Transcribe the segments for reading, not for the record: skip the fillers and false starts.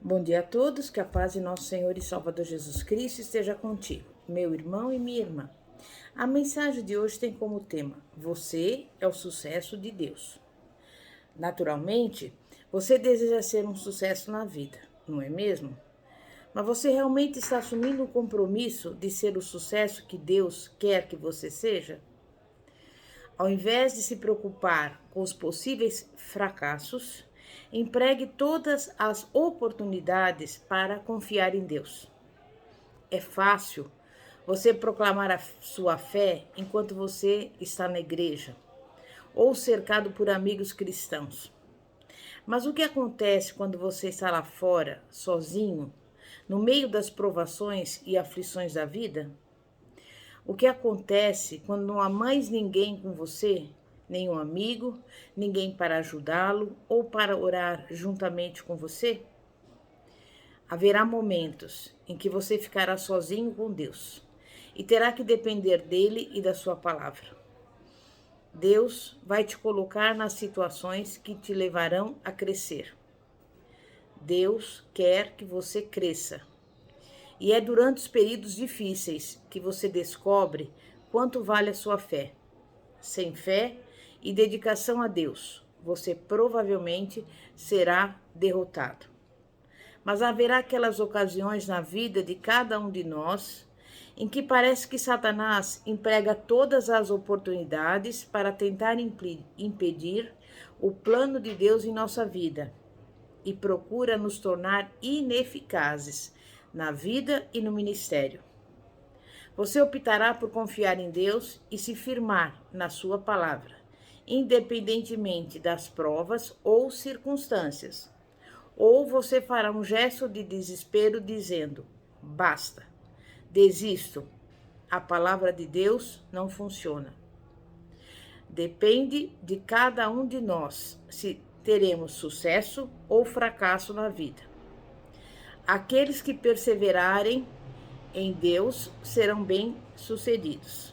Bom dia a todos, que a paz de nosso Senhor e Salvador Jesus Cristo esteja contigo, meu irmão e minha irmã. A mensagem de hoje tem como tema: Você é o sucesso de Deus. Naturalmente, você deseja ser um sucesso na vida, não é mesmo? Mas você realmente está assumindo o compromisso de ser o sucesso que Deus quer que você seja? Ao invés de se preocupar com os possíveis fracassos, empregue todas as oportunidades para confiar em Deus. É fácil você proclamar a sua fé enquanto você está na igreja ou cercado por amigos cristãos. Mas o que acontece quando você está lá fora, sozinho, no meio das provações e aflições da vida? O que acontece quando não há mais ninguém com você, nenhum amigo, ninguém para ajudá-lo ou para orar juntamente com você? Haverá momentos em que você ficará sozinho com Deus e terá que depender dele e da sua palavra. Deus vai te colocar nas situações que te levarão a crescer. Deus quer que você cresça. E é durante os períodos difíceis que você descobre quanto vale a sua fé. Sem fé e dedicação a Deus, você provavelmente será derrotado. Mas haverá aquelas ocasiões na vida de cada um de nós em que parece que Satanás emprega todas as oportunidades para tentar impedir o plano de Deus em nossa vida e procura nos tornar ineficazes na vida e no ministério. Você optará por confiar em Deus e se firmar na sua palavra, independentemente das provas ou circunstâncias. Ou você fará um gesto de desespero dizendo: basta, desisto, a palavra de Deus não funciona. Depende de cada um de nós se teremos sucesso ou fracasso na vida. Aqueles que perseverarem em Deus serão bem-sucedidos.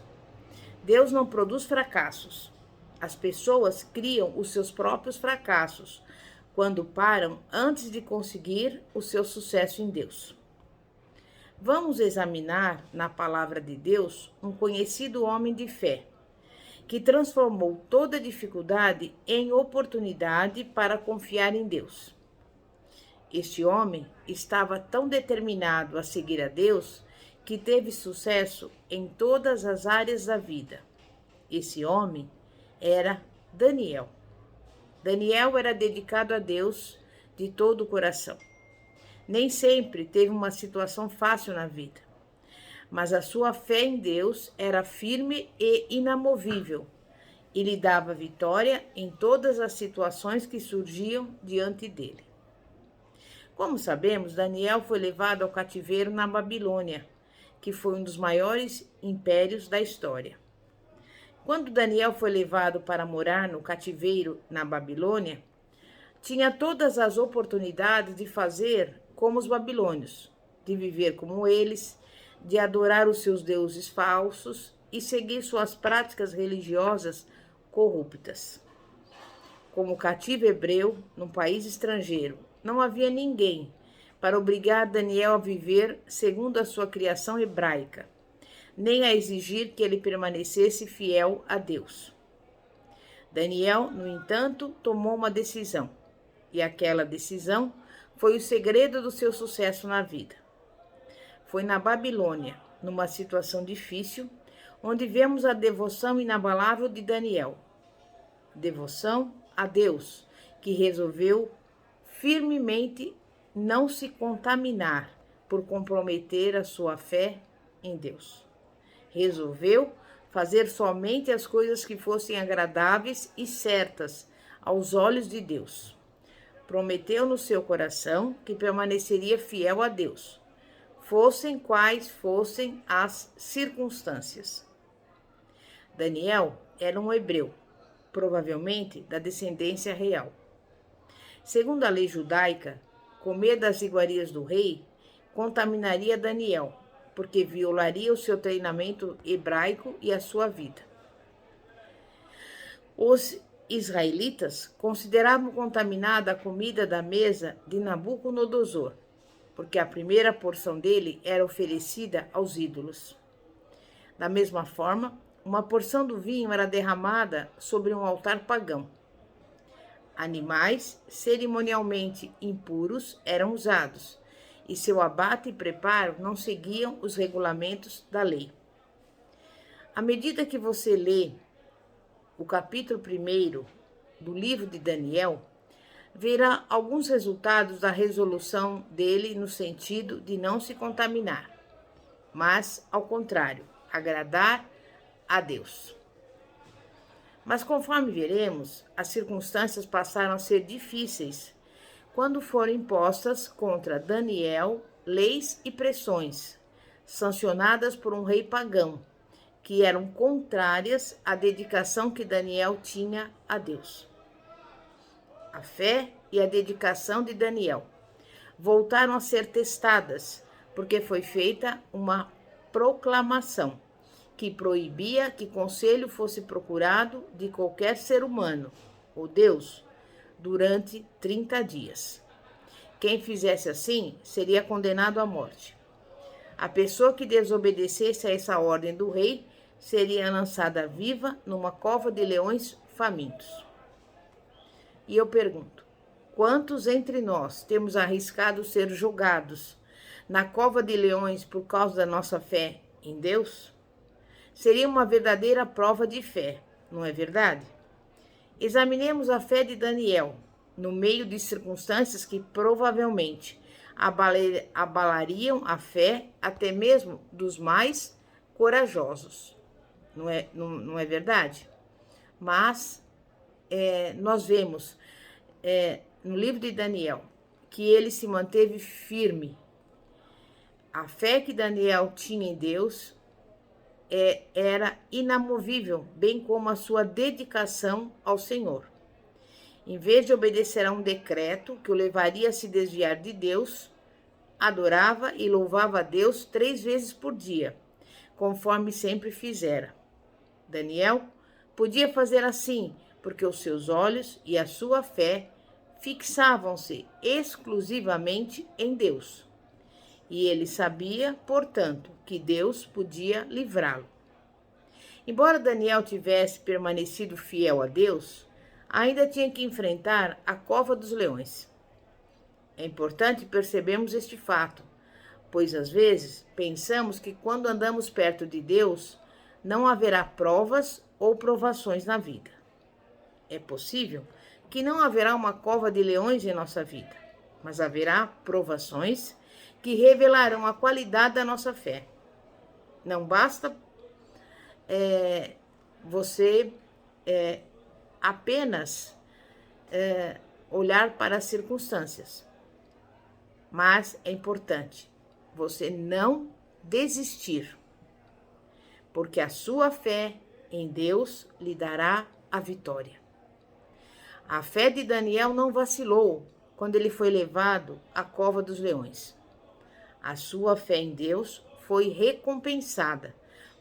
Deus não produz fracassos. As pessoas criam os seus próprios fracassos quando param antes de conseguir o seu sucesso em Deus. Vamos examinar na palavra de Deus um conhecido homem de fé, que transformou toda dificuldade em oportunidade para confiar em Deus. Este homem estava tão determinado a seguir a Deus que teve sucesso em todas as áreas da vida. Esse homem era Daniel. Daniel era dedicado a Deus de todo o coração. Nem sempre teve uma situação fácil na vida, mas a sua fé em Deus era firme e inamovível e lhe dava vitória em todas as situações que surgiam diante dele. Como sabemos, Daniel foi levado ao cativeiro na Babilônia, que foi um dos maiores impérios da história. Quando Daniel foi levado para morar no cativeiro na Babilônia, tinha todas as oportunidades de fazer como os babilônios, de viver como eles, de adorar os seus deuses falsos e seguir suas práticas religiosas corruptas. Como cativo hebreu num país estrangeiro, não havia ninguém para obrigar Daniel a viver segundo a sua criação hebraica, nem a exigir que ele permanecesse fiel a Deus. Daniel, no entanto, tomou uma decisão, e aquela decisão foi o segredo do seu sucesso na vida. Foi na Babilônia, numa situação difícil, onde vemos a devoção inabalável de Daniel. Devoção a Deus, que resolveu firmemente não se contaminar por comprometer a sua fé em Deus. Resolveu fazer somente as coisas que fossem agradáveis e certas aos olhos de Deus. Prometeu no seu coração que permaneceria fiel a Deus, fossem quais fossem as circunstâncias. Daniel era um hebreu, provavelmente da descendência real. Segundo a lei judaica, comer das iguarias do rei contaminaria Daniel, porque violaria o seu treinamento hebraico e a sua vida. Os israelitas consideravam contaminada a comida da mesa de Nabucodonosor, porque a primeira porção dele era oferecida aos ídolos. Da mesma forma, uma porção do vinho era derramada sobre um altar pagão. Animais cerimonialmente impuros eram usados, e seu abate e preparo não seguiam os regulamentos da lei. À medida que você lê o capítulo 1 do livro de Daniel, verá alguns resultados da resolução dele no sentido de não se contaminar, mas, ao contrário, agradar a Deus. Mas, conforme veremos, as circunstâncias passaram a ser difíceis quando foram impostas contra Daniel leis e pressões, sancionadas por um rei pagão, que eram contrárias à dedicação que Daniel tinha a Deus. A fé e a dedicação de Daniel voltaram a ser testadas, porque foi feita uma proclamação que proibia que conselho fosse procurado de qualquer ser humano ou Deus durante 30 dias. Quem fizesse assim seria condenado à morte. A pessoa que desobedecesse a essa ordem do rei seria lançada viva numa cova de leões famintos. E eu pergunto, quantos entre nós temos arriscado ser jogados na cova de leões por causa da nossa fé em Deus? Seria uma verdadeira prova de fé, não é verdade? Examinemos a fé de Daniel, no meio de circunstâncias que provavelmente abalariam a fé até mesmo dos mais corajosos. Não é verdade? Mas nós vemos no livro de Daniel que ele se manteve firme. A fé que Daniel tinha em Deus era inamovível, bem como a sua dedicação ao Senhor. Em vez de obedecer a um decreto que o levaria a se desviar de Deus, adorava e louvava a Deus 3 vezes por dia, conforme sempre fizera. Daniel podia fazer assim, porque os seus olhos e a sua fé fixavam-se exclusivamente em Deus. E ele sabia, portanto, que Deus podia livrá-lo. Embora Daniel tivesse permanecido fiel a Deus, ainda tinha que enfrentar a cova dos leões. É importante percebermos este fato, pois às vezes pensamos que quando andamos perto de Deus, não haverá provas ou provações na vida. É possível que não haverá uma cova de leões em nossa vida, mas haverá provações que revelarão a qualidade da nossa fé. Não basta você apenas olhar para as circunstâncias, mas é importante você não desistir, porque a sua fé em Deus lhe dará a vitória. A fé de Daniel não vacilou quando ele foi levado à cova dos leões. A sua fé em Deus foi recompensada,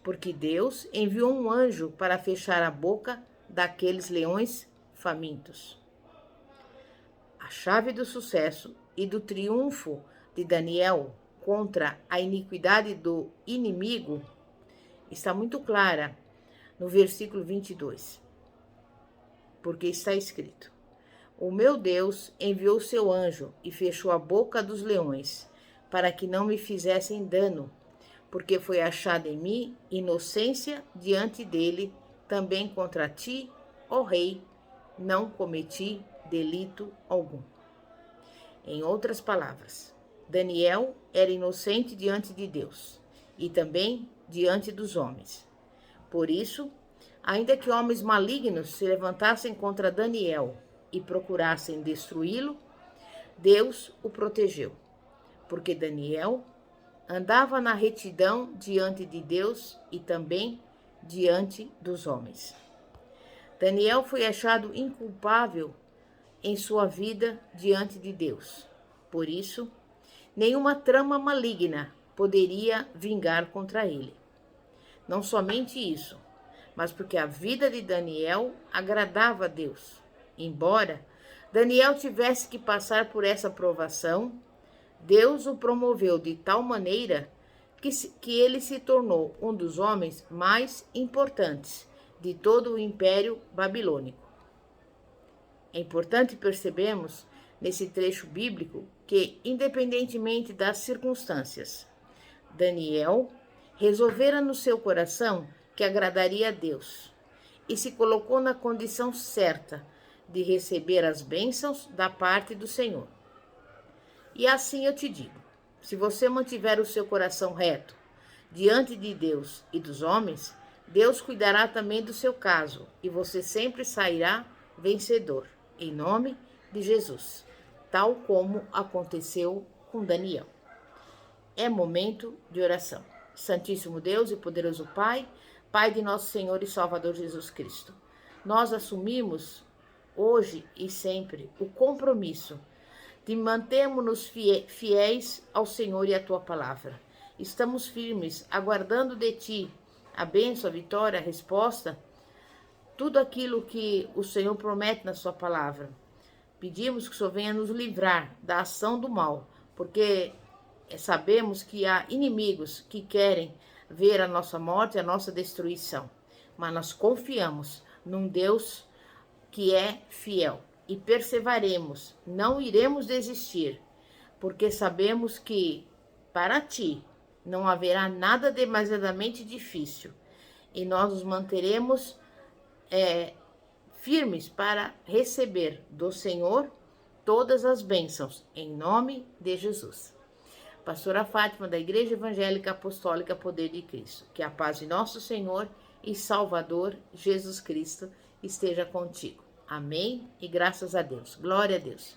porque Deus enviou um anjo para fechar a boca daqueles leões famintos. A chave do sucesso e do triunfo de Daniel contra a iniquidade do inimigo está muito clara no versículo 22, porque está escrito: o meu Deus enviou seu anjo e fechou a boca dos leões, para que não me fizessem dano, porque foi achada em mim inocência diante dele, também contra ti, ó rei, não cometi delito algum. Em outras palavras, Daniel era inocente diante de Deus e também diante dos homens. Por isso, ainda que homens malignos se levantassem contra Daniel e procurassem destruí-lo, Deus o protegeu, porque Daniel andava na retidão diante de Deus e também diante dos homens. Daniel foi achado inculpável em sua vida diante de Deus. Por isso, nenhuma trama maligna poderia vingar contra ele. Não somente isso, mas porque a vida de Daniel agradava a Deus. Embora Daniel tivesse que passar por essa provação, Deus o promoveu de tal maneira que ele se tornou um dos homens mais importantes de todo o Império Babilônico. É importante percebermos nesse trecho bíblico que, independentemente das circunstâncias, Daniel resolvera no seu coração que agradaria a Deus e se colocou na condição certa de receber as bênçãos da parte do Senhor. E assim eu te digo, se você mantiver o seu coração reto diante de Deus e dos homens, Deus cuidará também do seu caso e você sempre sairá vencedor, em nome de Jesus, tal como aconteceu com Daniel. É momento de oração. Santíssimo Deus e poderoso Pai, Pai de nosso Senhor e Salvador Jesus Cristo, nós assumimos hoje e sempre o compromisso de mantermos-nos fiéis ao Senhor e à Tua palavra. Estamos firmes, aguardando de Ti a bênção, a vitória, a resposta, tudo aquilo que o Senhor promete na Sua palavra. Pedimos que o Senhor venha nos livrar da ação do mal, porque sabemos que há inimigos que querem ver a nossa morte e a nossa destruição, mas nós confiamos num Deus que é fiel e perseveraremos, não iremos desistir, porque sabemos que para Ti não haverá nada demasiadamente difícil e nós nos manteremos firmes para receber do Senhor todas as bênçãos, em nome de Jesus. Pastora Fátima, da Igreja Evangélica Apostólica Poder de Cristo. Que a paz de nosso Senhor e Salvador Jesus Cristo esteja contigo. Amém e graças a Deus. Glória a Deus.